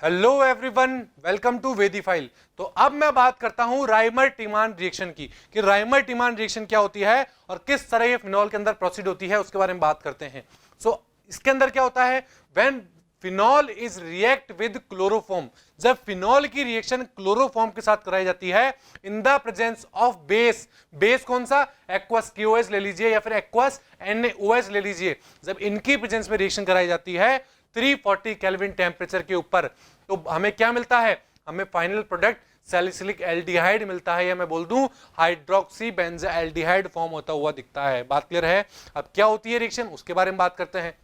Hello everyone, welcome to वेदीफाइल। तो अब मैं बात करता हूं राइमर-टीमान रिएक्शन की कि राइमर-टीमान रिएक्शन क्या होती है और किस तरह ये फिनॉल के अंदर प्रोसीड होती है, उसके बारे में बात करते हैं। इसके अंदर क्या होता है, when phenol is react with chloroform, जब फिनॉल की रिएक्शन क्लोरोफॉर्म के साथ कराई जाती है in the presence of base. Base कौन सा? एक्वस KOH ले लीजिए या फिर एक्वस NaOH ले लीजिए। जब इनकी प्रेजेंस में रिएक्शन कराई जाती है 340 केल्विन टेम्परेचर के ऊपर, तो हमें क्या मिलता है? हमें फाइनल प्रोडक्ट सैलिसिलिक एल्डिहाइड मिलता है, या मैं बोल दूं हाइड्रोक्सी बेंजाल्डिहाइड फॉर्म होता हुआ दिखता है। बात क्लियर है? अब क्या होती है रिएक्शन, उसके बारे में बात करते हैं।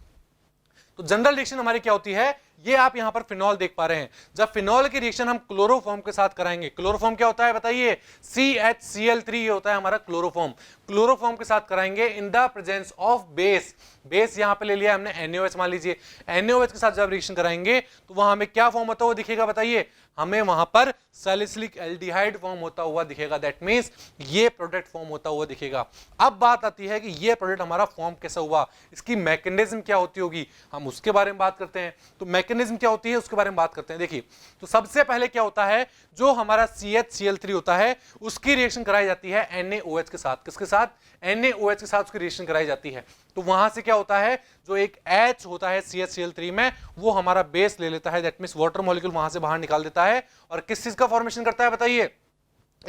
तो जनरल रिएक्शन हमारी क्या होती है, ये आप यहां पर फिनॉल देख पा रहे हैं। जब फिनॉल की रिएक्शन हम क्लोरोफॉर्म के साथ कराएंगे, क्लोरोफॉर्म क्या होता है बताइए? CHCl3 ये होता है हमारा क्लोरोफॉर्म। क्लोरोफॉर्म के साथ कराएंगे in the presence of base. Base यहां पे ले लिया हमने NaOH, मान लीजिए। NaOH के साथ जब रिएक्शन कराएंगे तो वहां हमें क्या फॉर्म होता हुआ दिखेगा बताइए? हमें वहां पर सैलिसिलिक एल्डिहाइड फॉर्म होता हुआ दिखेगा। दैट मींस ये प्रोडक्ट फॉर्म होता हुआ दिखेगा। अब बात आती है कि ये प्रोडक्ट हमारा फॉर्म कैसा हुआ, इसकी मैकेनिज्म क्या होती होगी, हम उसके बारे में बात करते हैं। तो मैकेनिज्म क्या होती है उसके बारे में बात करते हैं। देखिए, तो सबसे पहले क्या होता है, जो हमारा CHCl3 होता है उसकी रिएक्शन कराई जाती है NaOH के साथ। किसके साथ? NaOH के साथ उसकी रिएक्शन कराई जाती है। तो वहां से क्या होता है, जो एक H होता है CHCl3 में, वो हमारा बेस ले लेता है। दैट मींस वाटर मॉलिक्यूल वहां से बाहर निकाल देता है और किस चीज का फॉर्मेशन करता है बताइए?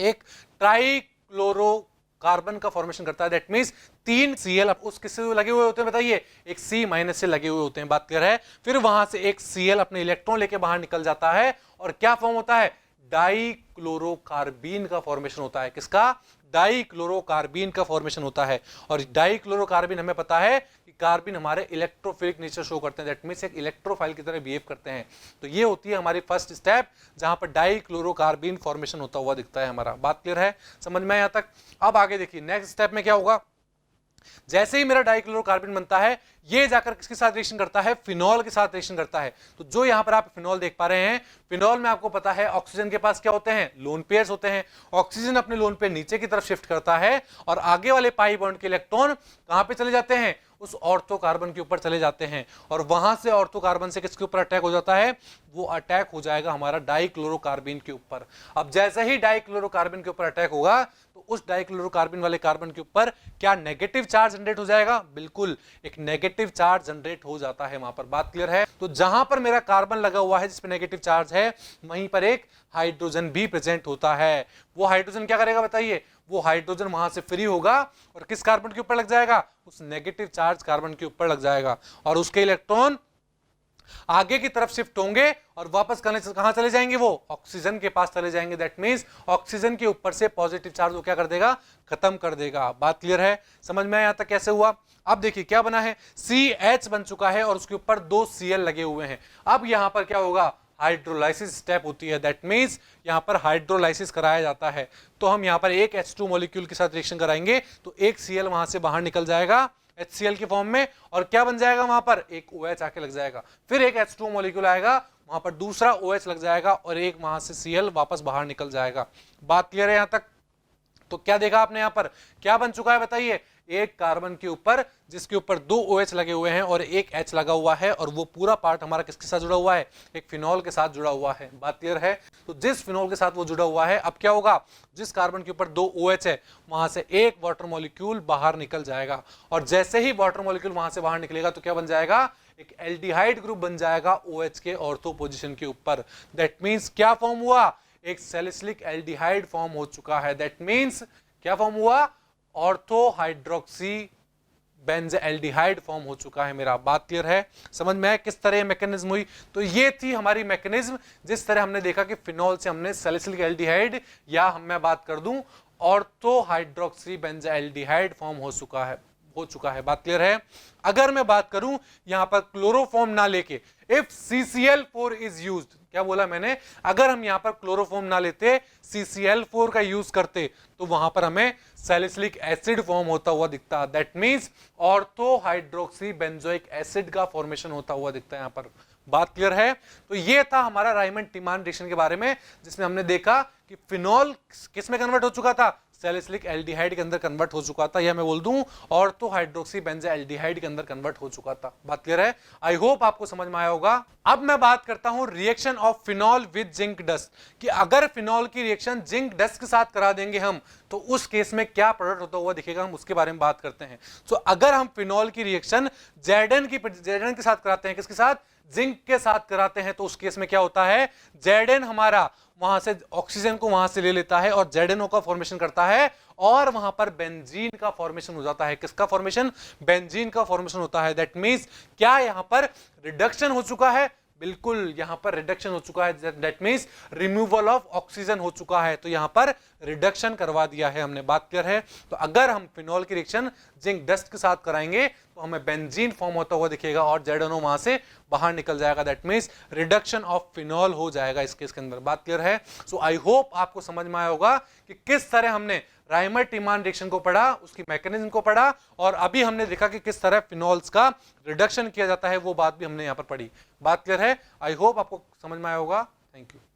एक ट्राइक्लोरोकार्बन का फॉर्मेशन करता है। दैट मींस 3 Cl उस किससे लगे हुए होते हैं बताइए? एक C- से लगे हुए होते हैं। बात क्लियर है? फिर वहां से एक Cl अपने इलेक्ट्रॉन लेके बाहर निकल जाता है और क्या फॉर्म होता है? डाइक्लोरोकार्बीन का फॉर्मेशन होता है। किसका? डाइक्लोरोकार्बीन का फॉर्मेशन होता है। और डाइक्लोरोकार्बीन हमें पता है कि कार्बन हमारे इलेक्ट्रोफिलिक नेचर शो करते हैं। दैट मींस एक इलेक्ट्रोफाइल की तरह बिहेव करते हैं। तो ये होती है हमारी फर्स्ट स्टेप, जहां पर डाइक्लोरोकार्बीन फॉर्मेशन होता हुआ दिखता है हमारा। बात क्लियर है? समझ में यहां तक? अब आगे देखिए, नेक्स्ट स्टेप में क्या होगा। जैसे ही मेरा डाइक्लोरोकार्बन बनता है, ये जाकर किसके साथ रिएक्शन करता है? फिनॉल के साथ रिएक्शन करता है। तो जो यहां पर आप फिनॉल देख पा रहे हैं, फिनॉल में आपको पता है ऑक्सीजन के पास क्या होते हैं? लोन पेयर्स होते हैं। ऑक्सीजन अपने लोन पेयर नीचे की तरफ शिफ्ट करता है और आगे वाले पाई बॉन्ड के इलेक्ट्रॉन कहां पे चले जाते हैं? उस ऑर्थो कार्बन के ऊपर चले जाते हैं और वहां से ऑर्थो कार्बन से किसके ऊपर अटैक हो जाता है? वो अटैक हो जाएगा हमारा डाइक्लोरोकार्बन के ऊपर। अब जैसे ही डाइक्लोरोकार्बन के ऊपर अटैक होगा तो उस डाइक्लोरोकार्बन वाले कार्बन के ऊपर क्या नेगेटिव चार्ज जनरेट हो जाएगा? बिल्कुल, एक नेगेटिव चार्ज जनरेट हो जाता है वहां पर। बात क्लियर है? तो जहां पर मेरा कार्बन लगा हुआ है जिसपे नेगेटिव चार्ज है, वहीं पर एक हाइड्रोजन भी प्रेजेंट होता है। वो हाइड्रोजन क्या करेगा बताइए? वो हाइड्रोजन वहां से फ्री होगा और किस कार्बन के ऊपर लग जाएगा? उस नेगेटिव चार्ज कार्बन के ऊपर लग जाएगा और उसके इलेक्ट्रॉन आगे की तरफ शिफ्ट होंगे और वापस कहां चले जाएंगे? वो ऑक्सीजन के पास चले जाएंगे। दैट मींस ऑक्सीजन के ऊपर से पॉजिटिव चार्ज वो क्या कर देगा? खत्म कर देगा। बात क्लियर है? समझ में यहां तक कैसे हुआ? अब देखिए क्या बना है, CH बन चुका है और उसके ऊपर 2 Cl लगे हुए हैं। अब यहां पर क्या होगा? हाइड्रोलाइसिस स्टेप होती है। दैट मींस यहां पर हाइड्रोलाइसिस कराया जाता है। तो हम यहां पर एक H2 मॉलिक्यूल के साथ रिएक्शन कराएंगे तो एक Cl वहां से बाहर निकल जाएगा HCl के फॉर्म में और क्या बन जाएगा? वहां पर एक OH आके लग जाएगा। फिर एक H2 मॉलिक्यूल आएगा, वहां पर दूसरा OH लग जाएगा और एक वहां से Cl वापस बाहर निकल जाएगा। बात क्लियर है यहां तक? तो क्या देखा आपने यहां पर? क्या बन चुका है बताइए? एक कार्बन के ऊपर जिसके ऊपर 2 OH लगे हुए हैं और एक H लगा हुआ है और वो पूरा पार्ट हमारा किसके साथ जुड़ा हुआ है? एक फिनॉल के साथ जुड़ा हुआ है। बात क्लियर है? तो जिस फिनॉल के साथ वो जुड़ा हुआ है, अब क्या होगा? जिस कार्बन के ऊपर 2 OH है, वहां से एक वाटर मॉलिक्यूल बाहर निकल जाएगा और जैसे ही वाटर मॉलिक्यूल वहां से बाहर निकलेगा तो क्या बन जाएगा? एक एल्डिहाइड ग्रुप बन जाएगा OH के ऑर्थो पोजीशन के ऊपर। दैट मींस क्या फॉर्म हुआ? एक सैलिसिलिक एल्डिहाइड फॉर्म हो चुका है। दैट मींस क्या फॉर्म हुआ? ऑर्थो हाइड्रोक्सी बेंजाल्डिहाइड फॉर्म हो चुका है मेरा। बात क्लियर है? समझ में आया किस तरह मैकेनिज्म हुई? तो ये थी हमारी मैकेनिज्म, जिस तरह हमने देखा कि फिनॉल से हमने सैलिसिलिक एल्डिहाइड या मैं बात कर दूं ऑर्थो हाइड्रोक्सी बेंजाल्डिहाइड फॉर्म हो चुका है। बात क्लियर है? अगर मैं बात करूं यहां पर क्लोरोफॉर्म ना लेके, इफ CCl4 इज यूज्ड, क्या बोला मैंने? अगर हम यहां पर क्लोरोफॉर्म ना लेते, CCl4 का यूज करते, तो वहां पर हमें सैलिसिलिक एसिड फॉर्म होता हुआ दिखता। That means ortho hydroxy benzoic acid का फॉर्मेशन होता हुआ दिखता है यहां पर। बात क्लियर है? तो ये था हमारा राइमन-टीमान रिएक्शन के बारे में, जिसमें हमने देखा कि फिनॉल किस में कन्वर्ट हो चुका था? सैलिसिलिक एल्डिहाइड के अंदर कन्वर्ट हो चुका था, या मैं बोल दूं ऑर्थो हाइड्रोक्सी बेंजाइल्डिहाइड के अंदर कन्वर्ट हो चुका था। बात क्लियर है? आई होप आपको समझ में आया होगा। अब मैं बात करता हूं reaction of phenol with zinc dust, कि अगर फिनॉल की रिएक्शन जिंक डस्ट के साथ करा देंगे हम, तो उस केस में क्या प्रोडक्ट होता हुआ दिखेगा, हम उसके बारे में बात करते हैं। सो अगर हम फिनॉल की रिएक्शन Zn के साथ कराते हैं, किसके साथ? जिंक के साथ कराते हैं, तो उस केस में क्या होता है, Zn हमारा वहां से ऑक्सीजन को वहां से ले लेता है और ZnO का फॉर्मेशन करता है, और वहां पर बेंजीन का फॉर्मेशन हो जाता है। किसका फॉर्मेशन? बेंजीन का फॉर्मेशन होता है। दैट मींस क्या यहां पर रिडक्शन हो चुका है? बिल्कुल, यहां पर रिडक्शन हो चुका है। That means removal of oxygen हो चुका है, तो यहां पर रिडक्शन करवा दिया है हमने। बात क्लियर है? तो अगर हम फिनॉल की रिएक्शन जिंक डस्ट के साथ कराएंगे तो हमें बेंजीन फॉर्म होता हुआ दिखेगा और ZnO वहां से बाहर निकल जाएगा। That means reduction of phenol हो जाएगा इस केस के अंदर। बात क्लियर है? सो आई होप आपको समझ में आया होगा कि किस तरह हमने राइमर टीमान रिएक्शन को पढ़ा, उसकी मैकेनिज्म को पढ़ा, और अभी हमने देखा कि किस तरह फिनॉल्स का रिडक्शन किया जाता है, वो बात भी हमने यहां पर पढ़ी। बात क्लियर है? आई होप आपको समझ में आया होगा। Thank you.